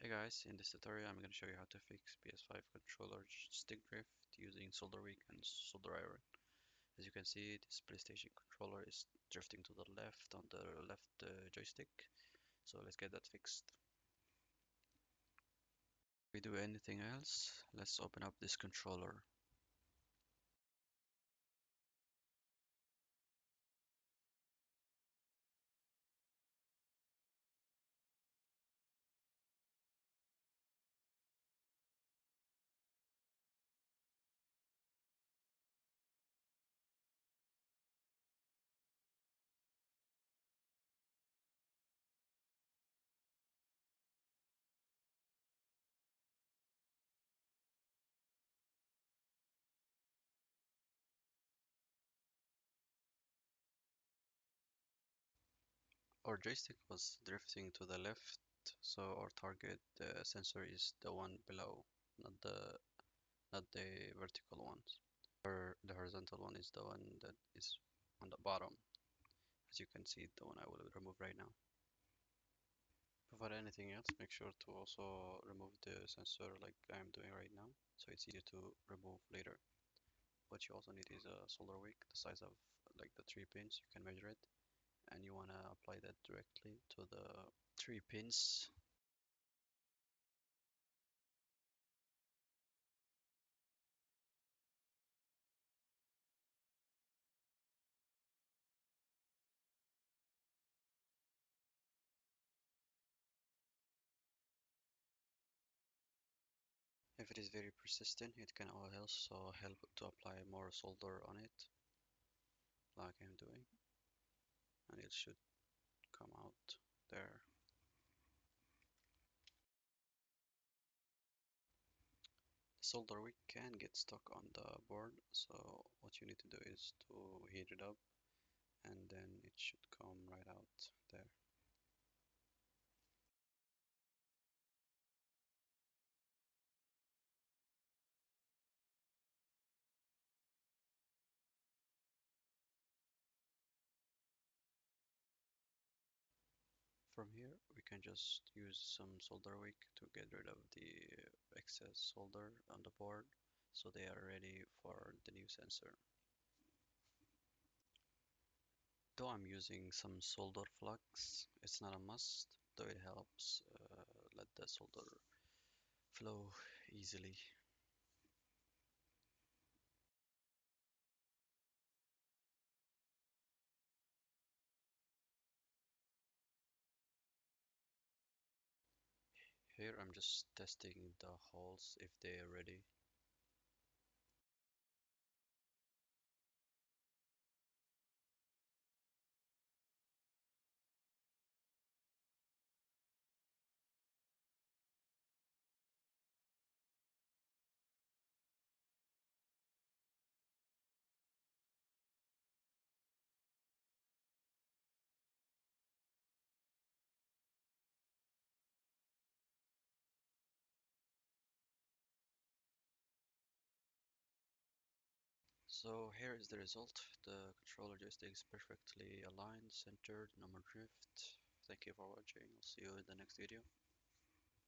Hey guys, in this tutorial I'm going to show you how to fix PS5 controller stick drift using solder wick and solder iron. As you can see, this PlayStation controller is drifting to the left on the left joystick, so let's get that fixed. Before we do anything else, let's open up this controller. Our joystick was drifting to the left, so our target sensor is the one below, not the vertical ones. The horizontal one is the one that is on the bottom. As you can see, the one I will remove right now. Before anything else, make sure to also remove the sensor like I'm doing right now, so it's easier to remove later. What you also need is a solder wick, the size of like the 3 pins, you can measure it, and you want to apply that directly to the 3 pins. If it is very persistent, it can also help to apply more solder on it, like I'm doing, and it should come out there. The solder wick can get stuck on the board, so what you need to do is to heat it up and then it should come right out there. From here we can just use some solder wick to get rid of the excess solder on the board so they are ready for the new sensor. Though I'm using some solder flux, it's not a must, though it helps let the solder flow easily. Here I'm just testing the holes if they are ready. So here is the result. The controller joystick is perfectly aligned, centered, no more drift. Thank you for watching. I'll see you in the next video.